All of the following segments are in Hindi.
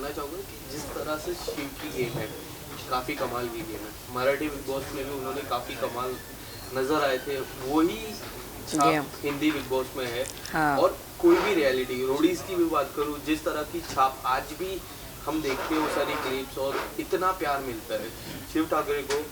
जानना चाहूँगा कि जिस तरह से शिव की गेम है, काफ़ी कमाल की गेम है। मराठी बिग बॉस में भी उन्होंने काफ़ी कमाल नज़र आए थे। वही छाप गेम। हिंदी बिग बॉस में है। हाँ। और कोई भी रियलिटी रोडीज़ की भी बात करूँ, जिस तरह की छाप आज भी हम देखते हैं वो सारी क्लिप्स, और इतना प्यार मिलता है। शिव ठाकरे को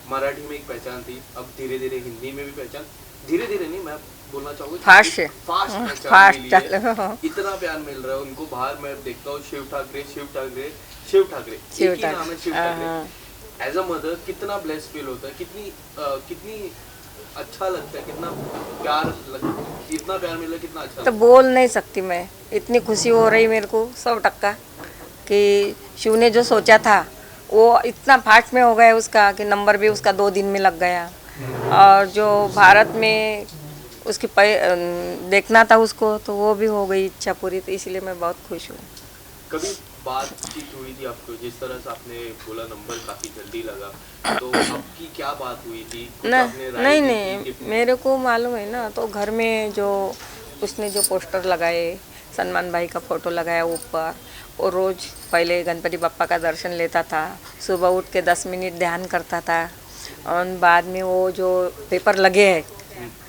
मराठी में एक पहचान थी, अब धीरे-धीरे हिंदी में भी पहचान, धीरे-धीरे नहीं, मैं बोलना चाहूँगा फास्ट है। फास्ट पहचान फास्ट मिली चल। है। इतना प्यार मिल रहा है उनको। बाहर मैं देखता हूँ शिव ठाकरे, शिव ठाकरे, शिव ठाकरे, एक ही नाम है Shiv Thackeray. As a mother कितना ब्लेस फील होता है, कितनी अच्छा लगता है, इतना प्यार मिला, कितना अच्छा तो लगता बोल नहीं सकती मैं, इतनी खुशी हो रही मेरे को 100% कि शिव ने जो सोचा था वो इतना फास्ट में हो गया उसका कि नंबर भी उसका 2 दिन में लग गया। और जो भारत में उसकी देखना था उसको, तो वो भी हो गई इच्छा पूरी, तो इसलिए मैं बहुत खुश हूँ। कभी बातचीत हुई थी आपको, जिस तरह से आपने बोला नंबर काफी जल्दी लगा, तो आपकी क्या बात हुई थी? कुछ न, आपने राय नहीं दी थी नहीं, कि मेरे को मालूम है ना, तो घर में जो उसने जो पोस्टर लगाए, सलमान भाई का फोटो लगाया ऊपर, और रोज़ पहले गणपति बप्पा का दर्शन लेता था, सुबह उठ के 10 मिनट ध्यान करता था, और बाद में वो जो पेपर लगे है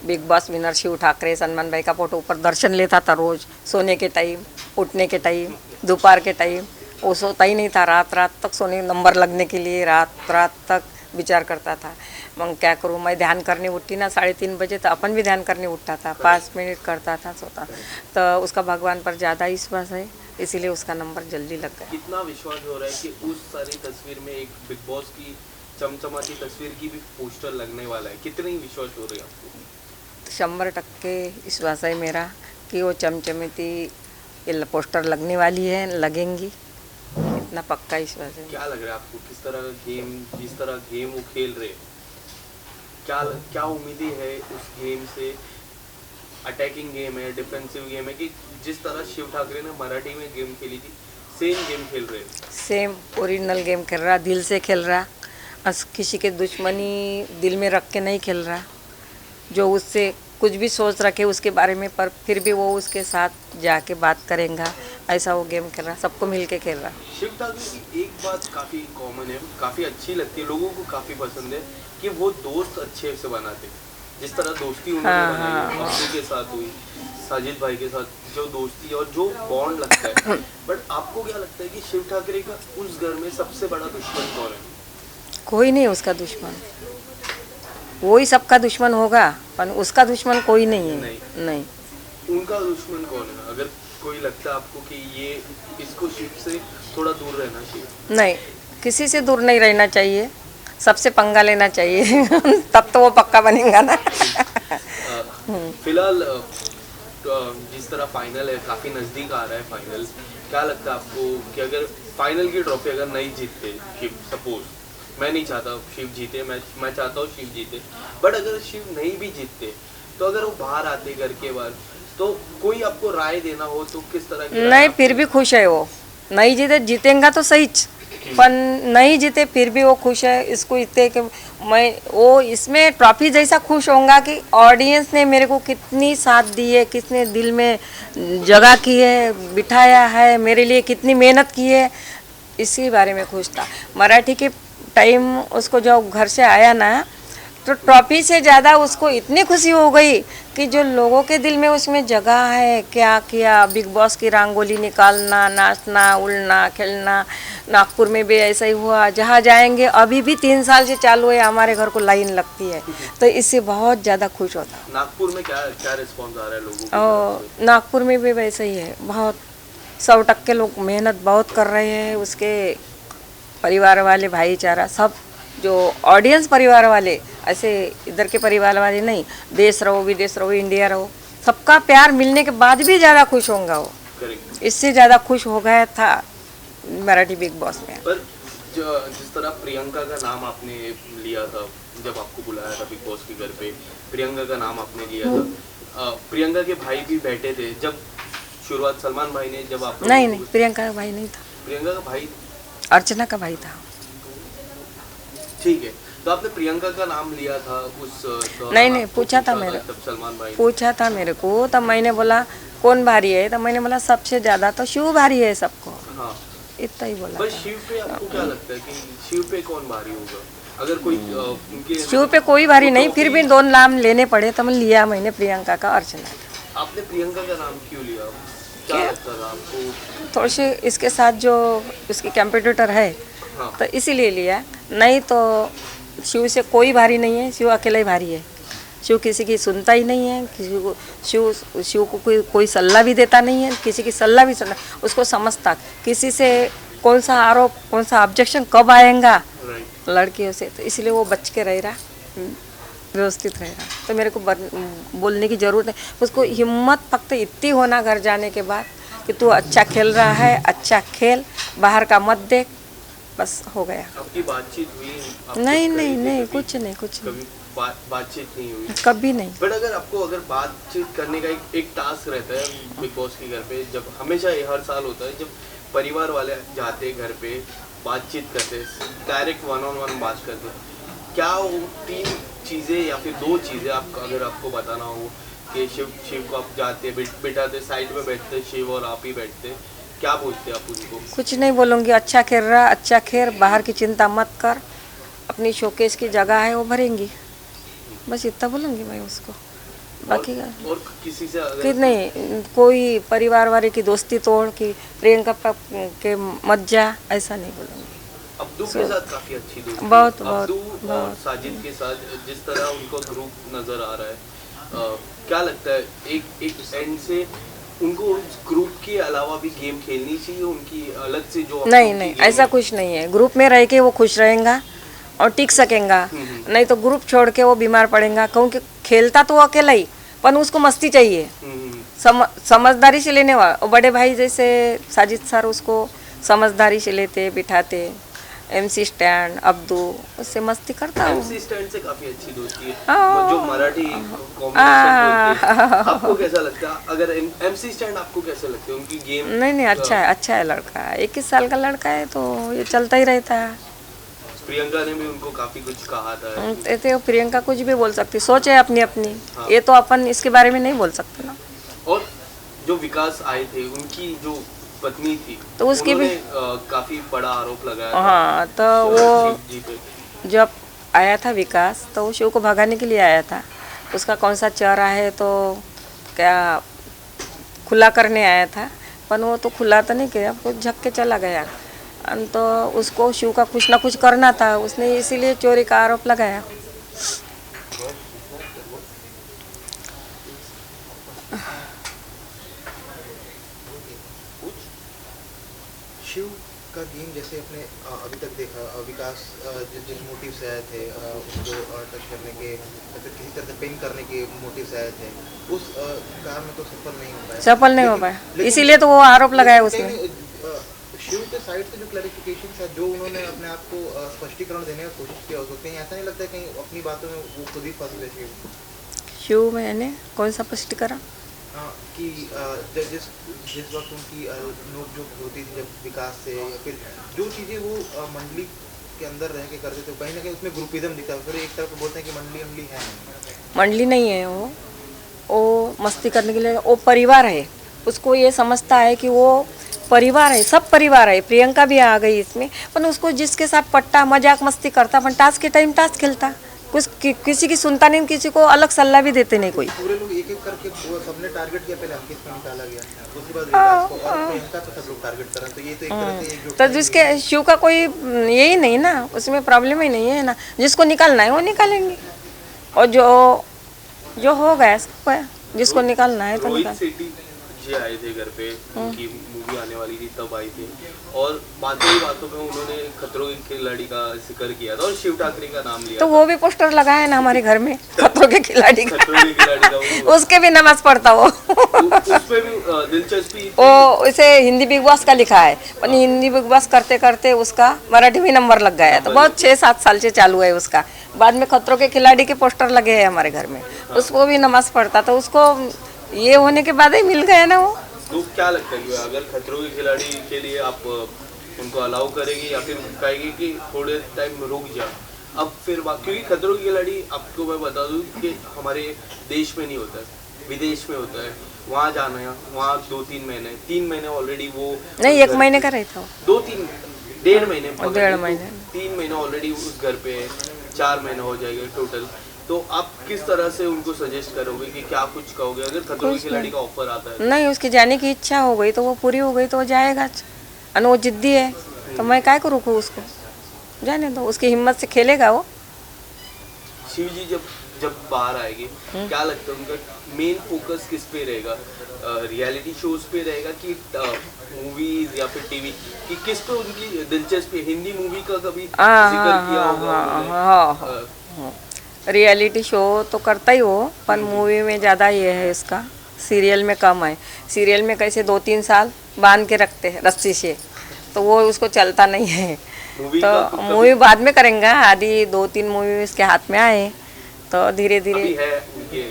big boss winner Shiv Thackeray, Salman भाई का फोटो ऊपर दर्शन लेता था रोज़, सोने के टाइम, उठने के टाइम, दोपहर के टाइम। वो सोता ही नहीं था, रात रात तक सोने नंबर लगने के लिए रात रात तक विचार करता था। मग क्या करूँ, मैं ध्यान करने उठती ना 3:30 बजे, तो अपन भी ध्यान करने उठता था, 5 मिनट करता था, सोता। तो उसका भगवान पर ज़्यादा विश्वास है, इसीलिए उसका नंबर जल्दी लग गया। कितना विश्वास हो रहा है कि उस सारी तस्वीर में एक बिग बॉस की चमचमाती तस्वीर की भी पोस्टर लगने वाला है? कितनी विश्वास हो रही है आपको? 100% विश्वास है मेरा कि वो चमचमती ये पोस्टर लगने वाली है, लगेंगी, इतना पक्का विश्वास है। क्या लग रहा है आपको, किस तरह का गेम, जिस तरह गेम वो खेल रहे हैं, क्या उम्मीदें है उस गेम से? अटैकिंग गेम है, डिफेंसिव गेम है, कि जिस तरह शिव ठाकरे ने मराठी में गेम खेली थी, सेम गेम खेल रहे हैं? सेम ओरिजिनल गेम खेल रहा, दिल से खेल रहा, किसी के दुश्मनी दिल में रख के नहीं खेल रहा। जो उससे कुछ भी सोच रखे उसके बारे में, पर फिर भी वो उसके साथ जाके बात करेगा, ऐसा वो गेम खेल रहा, सबको मिल के खेल रहा। शिव ठाकरे की एक बात काफ़ी कॉमन है, काफ़ी अच्छी लगती है, लोगों को काफ़ी पसंद है, कि वो दोस्त अच्छे से बनाते। जिस तरह दोस्ती उन्होंने बनाई, अब्दू के साथ हुई, साजिद भाई के साथ जो दोस्ती और जो बॉन्ड लगता है। बट आपको क्या लगता है कि शिव ठाकरे का उस घर में सबसे बड़ा दुश्मन कौन है? कोई नहीं उसका दुश्मन, वो ही सबका दुश्मन होगा, पर उसका दुश्मन कोई नहीं है। नहीं। उनका दुश्मन कौन है? अगर कोई लगता है आपको कि ये इसको शिव से थोड़ा दूर रहना चाहिए? नहीं, किसी से दूर नहीं रहना चाहिए, सबसे पंगा लेना चाहिए तब तो वो पक्का बनेगा ना। फिलहाल जिस तरह फाइनल है, काफ़ी नज़दीक आ रहा है फाइनल, क्या लगता है आपको कि अगर फाइनल की ट्रॉफी अगर नहीं जीतते शिव, सपोज, मैं नहीं चाहता शिव जीते, मैं चाहता हूँ शिव जीते, बट अगर शिव नहीं भी जीतते, तो अगर वो बाहर आते घर के बाहर, तो कोई आपको राय देना हो तो किस तरह की राय नहीं, आप फिर भी खुश है वो, नहीं जीते, जीतेंगा तो सही, पर नहीं जीते फिर भी वो खुश है। इसको इतने कि मैं वो इसमें ट्रॉफी जैसा खुश होऊंगा कि ऑडियंस ने मेरे को कितनी साथ दी है, किसने दिल में जगह की है, बिठाया है, मेरे लिए कितनी मेहनत की है, इसी बारे में खुश था। मराठी के टाइम उसको जब घर से आया ना, तो ट्रॉफी से ज़्यादा उसको इतनी खुशी हो गई कि जो लोगों के दिल में उसमें जगह है, क्या किया, बिग बॉस की रंगोली निकालना, नाचना, उड़ना, खेलना, नागपुर में भी ऐसा ही हुआ, जहाँ जाएंगे, अभी भी 3 साल से चालू है, हमारे घर को लाइन लगती है, तो इससे बहुत ज़्यादा खुश होता। नागपुर में क्या क्या रिस्पॉन्स आ रहा है लोगों की तरफ और से? नागपुर में भी वैसा ही है, बहुत 100% लोग मेहनत बहुत कर रहे हैं, उसके परिवार वाले, भाईचारा सब, जो ऑडियंस परिवार वाले, ऐसे इधर के परिवार वाले नहीं, देश रहो, विदेश रहो, इंडिया रहो, सबका प्यार मिलने के बाद भी ज़्यादा खुश होगा वो, करेक्ट। इससे ज़्यादा खुश हो गया था मराठी बिग बॉस में। पर जिस तरह प्रियंका का नाम आपने लिया था, जब आपको बुलाया था बिग बॉस के घर पे, प्रियंका का नाम आपने लिया था, प्रियंका के भाई भी बैठे थे जब शुरुआत, सलमान भाई ने जब आप नहीं नहीं, प्रियंका का भाई नहीं था, प्रियंका का भाई, अर्चना का भाई था। ठीक है, तो आपने प्रियंका का नाम लिया था उस दौरान? नहीं नहीं, आपको पूछा था मेरे, तब सलमान भाई पूछा था मेरे को, तब मैंने बोला कौन भारी है, तब मैंने बोला सबसे ज़्यादा तो शिव भारी है सबको। हाँ, इतना ही बोला पर था। शिव पे आपको क्या लगता है कि शिव पे कौन भारी होगा? अगर कोई उनके शिव पे कोई भारी नहीं, फिर भी 2 नाम लेने पड़े तो मैं लिया मैंने प्रियंका का, अर्चना का। आपने प्रियंका का नाम क्यों लिया? क्या क्या? लगता था आपको? थोड़ी सी इसके साथ जो उसकी कंपटीटर है हाँ, तो इसीलिए लिया, नहीं तो शिव से कोई भारी नहीं है, शिव अकेला ही भारी है। शिव किसी की सुनता ही नहीं है, किसी को शिव को कोई सलाह भी देता नहीं है, किसी की सलाह भी सुनता, उसको समझता किसी से कौन सा आरोप कौन सा ऑब्जेक्शन कब आएगा राइट। लड़कियों से, तो इसलिए वो बच के रह रहा, व्यवस्थित रह रहा। तो मेरे को बोलने की ज़रूरत नहीं, उसको हिम्मत फक्त इतनी होना घर जाने के बाद कि तू अच्छा खेल रहा है, अच्छा खेल, बाहर का मत देख, बस हो गया। आपकी बातचीत हुई? आप नहीं जब नहीं गए थे नहीं, कभी? कुछ नहीं कुछ नहीं, कभी बातचीत नहीं हुई? कभी नहीं। बट अगर आपको अगर बातचीत करने का एक टास्क रहता है बिग बॉस के घर पे, जब हमेशा ये हर साल होता है, जब परिवार वाले जाते हैं घर पे, बातचीत करते हैं, डायरेक्ट 1-on-1 बात करते हैं, क्या वो 3 चीज़ें या फिर 2 चीज़ें आप अगर आपको बताना हो कि शिव को आप जाते बिठाते साइड में बैठते शिव और आप ही बैठते, क्या बोलते आप उनको? कुछ नहीं बोलूँगी, अच्छा खेल रहा, अच्छा खेल, बाहर की चिंता मत कर, अपनी शोकेस की जगह है वो भरेंगी, बस इतना बोलूँगी मैं उसको। बाकी का और किसी से कि अगर नहीं, कोई परिवार वाले की दोस्ती तोड़ कि प्रियंका के मत जा, ऐसा नहीं बोलूँगी। अब्दू के साथ काफी अच्छी दोस्ती, बहुत, अब्दू बहुत, और बहुत। साजिद के साथ जिस तरह उनको ग्रुप नजर आ रहा है, क्या लगता है एक एंड से उनको उस ग्रुप के अलावा भी गेम खेलनी चाहिए, उनकी अलग से जो नहीं उनकी नहीं, गेम ऐसा है? कुछ नहीं है, ग्रुप में रह के वो खुश रहेगा और टिक सकेगा, नहीं तो ग्रुप छोड़ के वो बीमार पड़ेगा, क्योंकि खेलता तो वो अकेला ही, पर उसको मस्ती चाहिए, समझदारी से लेने वाला। और बड़े भाई जैसे साजिद सर उसको समझदारी से लेते बिठाते, MC स्टैंड अब्दू उससे मस्ती करता हूँ। MC स्टैंड से काफी अच्छी दोस्ती है, हाँ। जो मराठी कॉम्बिनेशन बोलते हैं। आपको कैसा लगता है? अगर MC स्टैंड आपको कैसे लगते हैं उनकी गेम? नहीं नहीं, अच्छा है लड़का, 21 साल का लड़का है तो ये चलता ही रहता है। प्रियंका ने भी उनको काफी कुछ कहा था। तो प्रियंका कुछ भी बोल सकती, सोच है अपनी अपनी, हाँ। ये तो अपन इसके बारे में नहीं बोल सकते ना। और जो विकास आए थे उनकी जो पत्नी थी, तो उसकी भी काफी बड़ा आरोप लगाया था हाँ, तो शिव जी पे। वो जब आया था विकास तो वो शिव को भगाने के लिए आया था, उसका कौन सा चेहरा है तो क्या खुला करने आया था, पर वो तो खुला तो नहीं किया, वो झक के चला गया। तो उसको शिव का कुछ ना कुछ करना था, उसने इसीलिए चोरी का आरोप लगाया। शिव का गेम जैसे अपने अभी तक देखा, विकास जिस मोटिव से आए थे उसको टच करने के या फिर किसी तरह से पिन करने के मोटिव से आए थे, उस कार में तो सफल नहीं हो पाया, सफल नहीं हो पाया, इसीलिए तो वो आरोप लगाया उसने। शिव के साइड से जो क्लैरिफिकेशन था, जो उन्होंने अपने आप को स्पष्टीकरण देने का कोशिश किया, हो सकते हैं ऐसा नहीं लगता है कहीं अपनी बातों में वो खुद ही फंस गए शिव मैंने कौन सा स्पष्टीकरण कि जिस वक्त उनकी नोकझोंक होती थी जब विकास से, या फिर जो चीज़ें वो मंडली के अंदर रह के करते थे, कहीं ना कहीं उसमें ग्रुपिज्म दिखता है, फिर एक तरफ बोलते हैं कि मंडली है नहीं। मंडली नहीं है वो मस्ती करने के लिए, वो परिवार है, उसको ये समझता है कि वो परिवार है, सब परिवार है। प्रियंका भी आ गई इसमें, पर उसको जिसके साथ पट्टा मजाक मस्ती करता, पर टास्क के टाइम टास्क खेलता, कुछ किसी की सुनता नहीं, किसी को अलग सलाह भी देते नहीं कोई। पूरे लोग एक एक करके सबने टारगेट किया, पहले अंकित को निकाला गया, उसके बाद विकास को और प्रियंका को सब लोग टारगेट कर रहे हैं, तो ये तो एक तरह से एकजुट तो जिसके शिव का कोई यही नहीं ना, उसमें प्रॉब्लम ही नहीं है ना, जिसको निकालना है वो निकालेंगे, और जो हो गया सबको है, जिसको निकालना है तो रोहित निकाल। शेट्टी जी आए थे घर पे, उनकी मूवी आने वाली थी तब आए थे, और बातों ही बातों में उन्होंने खतरों के खिलाड़ी का जिक्र किया था और शिव ठाकरे का नाम लिया तो था। वो भी पोस्टर लगाया है ना हमारे घर में, खतरों के खिलाड़ी का, खतरों के खिलाड़ी का वो उसके भी नमाज पढ़ता वो। उसपे भी दिलचस्पी वो उसे हिंदी बिग बॉस का लिखा है, पर हिंदी बिग बॉस करते करते उसका मराठी में नंबर लग गया है, तो बहुत 6-7 साल से चालू है उसका। बाद में खतरों के खिलाड़ी के पोस्टर लगे हैं हमारे घर में, उसको भी नमाज पढ़ता, तो उसको ये होने के बाद ही मिल गया ना वो। तो क्या लगता है कि अगर खतरों के खिलाड़ी के लिए आप उनको अलाउ करेंगे या फिर कहेंगे कि थोड़े टाइम रुक जा? अब फिर क्योंकि खतरों के खिलाड़ी आपको मैं बता दूं कि हमारे देश में नहीं होता है, विदेश में होता है, वहाँ जाना है, वहाँ 2-3 महीने, 3 महीने ऑलरेडी वो नहीं, उस 1 घर महीने पे- का रहता हो। 2-3 डेढ़ महीने पकड़ डेढ़ लो, तो महीने। 3 महीने ऑलरेडी उस घर पे है, 4 महीने हो जाएंगे टोटल। तो आप किस तरह से उनको सजेस्ट करोगे कि क्या कुछ कहोगे अगर खतरों के कुछ खिलाड़ी नहीं। का ऑफर आता है? नहीं, उसकी जाने की इच्छा हो गई तो वो पूरी हो गई तो वो जाएगा। और वो जिद्दी है तो मैं काय को रोकूं उसको, जाने दो, उसकी हिम्मत से खेलेगा वो। शिव जी जब जब बाहर आएगी, क्या लगता है उनका मेन फोकस किस पे रहेगा? रियलिटी शोज पे रहेगा कि मूवीज या फिर टीवी, कि किस पे उनकी दिलचस्पी है? हिंदी मूवी का कभी हाँ, जिक्र हाँ, किया हाँ, होगा हाँ, उन्होंने? हाँ, हाँ। रियलिटी शो तो करता ही हो, पर मूवी में ज़्यादा ये है इसका, सीरियल में कम है। सीरियल में कैसे 2-3 साल बांध के रखते हैं रस्सी से, तो वो उसको चलता नहीं है। मूवी तो का कभी- मूवी बाद में करेंगे, आदि 2-3 मूवी इसके हाथ में आए तो धीरे अभी धीरे। है उनके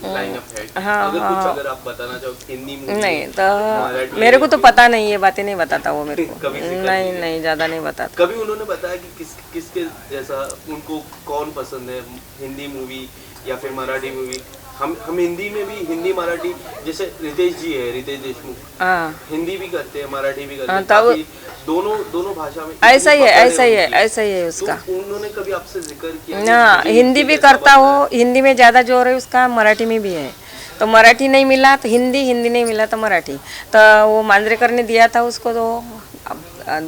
लाइनअप है, हाँ, अगर हाँ। कुछ अगर आप बताना चाहो हिंदी मूवी नहीं मराठी तो मेरे को तो या पता नहीं, ये बातें नहीं बताता वो मेरे को। कभी जिक्र नहीं नहीं नहीं, ज़्यादा नहीं बताता। कभी उन्होंने बताया कि किसके जैसा उनको कौन पसंद है, हिंदी मूवी या फिर मराठी मूवी? हम हिंदी में भी, हिंदी मराठी, जैसे रितेश जी है, रितेश देशमुख, हाँ, हिंदी भी करते हैं मराठी भी करते हाँ, हैं, तब- काफी दोनों दोनों भाषा में ऐसा ही है, इतनी पकड़ ऐसा ही है, उनकी। ऐसा ही है उसका। तो उन्होंने कभी आपसे जिक्र किया कि ना, मुझे हिंदी इनके भी जैसा करता बनना हो, हिंदी में ज़्यादा जोर है उसका, मराठी में भी है। तो मराठी नहीं मिला तो हिंदी, हिंदी नहीं मिला तो मराठी। तो वो मांजरेकर ने दिया था उसको, तो अब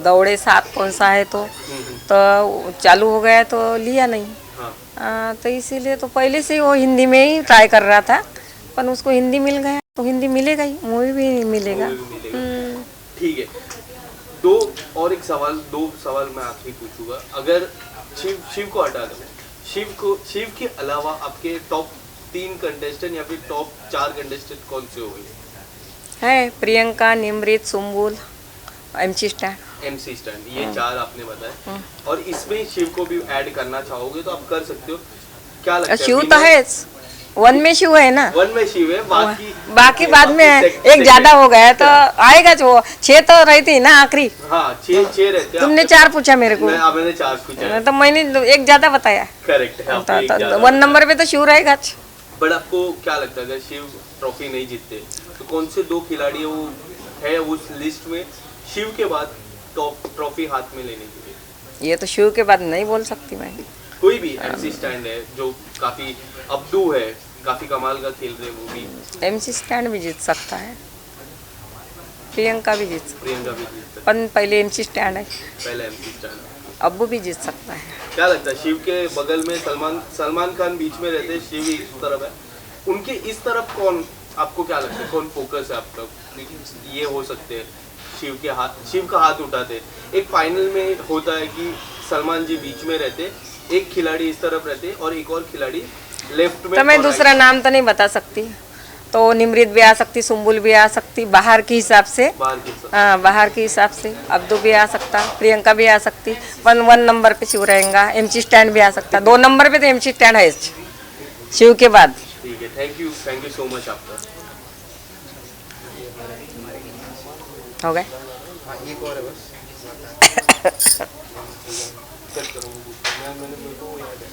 दौड़े 7 कौन सा है तो चालू हो गया तो लिया नहीं। हाँ, तो इसीलिए तो पहले से वो हिंदी में ही ट्राई कर रहा था, पर उसको हिंदी मिल गया तो हिंदी मिलेगा ही, मूवी भी मिलेगा। मूवी भी मिलेगा। हम्म। ठीक है, दो सवाल मैं आखिरी पूछूंगा। अगर शिव को हटा दो, शिव के अलावा आपके टॉप 3 कंटेस्टेंट या फिर टॉप 4 कंटेस्टेंट कौन से हो गए? है Priyanka, Nimrit, Sumbul, MC stand. MC stand, ये 4 आपने बताया, और इसमें शिव को भी ऐड करना चाहोगे तो आप कर सकते हो। क्या लगता है शिव तो winner- है, 1 में शिव है ना, 1 में शिव है, बाकी बाद में है। एक ज्यादा हो गया तो आएगा जो 6 तो रहती ना आखिरी। हाँ, 6 रहते हैं तुमने आपके 4 पूछा मेरे को, पास। मैंने 4 पूछा, तो मैंने एक ज्यादा बताया। करेक्ट है, आपने एक ज्यादा 1 नंबर पे तो शिव रहेगा। बट आपको क्या लगता है अगर शिव ट्रॉफी नहीं जीतते तो कौन से 2 खिलाड़ी वो है उस लिस्ट में शिव के बाद टॉप ट्रॉफी हाथ में लेने के लिए? ये तो शिव के बाद नहीं बोल सकती मैं। कोई भी MC स्टैंड है जो काफी अब्दू है, काफी कमाल का खेल रहे, वो भी MC स्टैंड भी जीत सकता है, प्रियंका भी जीत सकती प्रियंका भी जीत है, पर पहले MC स्टैंड है, पहले MC स्टैंड। अब्बू भी जीत सकता है। क्या लगता है शिव के बगल में सलमान खान बीच में रहते हैं, शिव इस तरफ है, उनके इस तरफ कौन, आपको क्या लगता है कौन फोकस है आपका? ये हो सकते हैं शिव का हाथ उठाते। एक फाइनल में होता है कि सलमान जी बीच में रहते, एक खिलाड़ी इस तरफ रहते और एक और खिलाड़ी लेफ्ट में। तो मैं और दूसरा नाम तो नहीं बता सकती, तो निमृत भी आ सकती, सुम्बुल भी आ सकती, बाहर के हिसाब से। बाहर के साथ। हाँ, बाहर के हिसाब से अब्दू भी आ सकता, प्रियंका भी आ सकती, पर 1 नंबर पे शिव रहेगा। MC स्टैंड भी आ सकता, 2 नंबर पे तो MC स्टैंड है शिव के बाद। ठीक है, थैंक यू सो मच आपका। हो गए। हाँ, एक और है बस। कट करो, मैंने मेरे को याद है।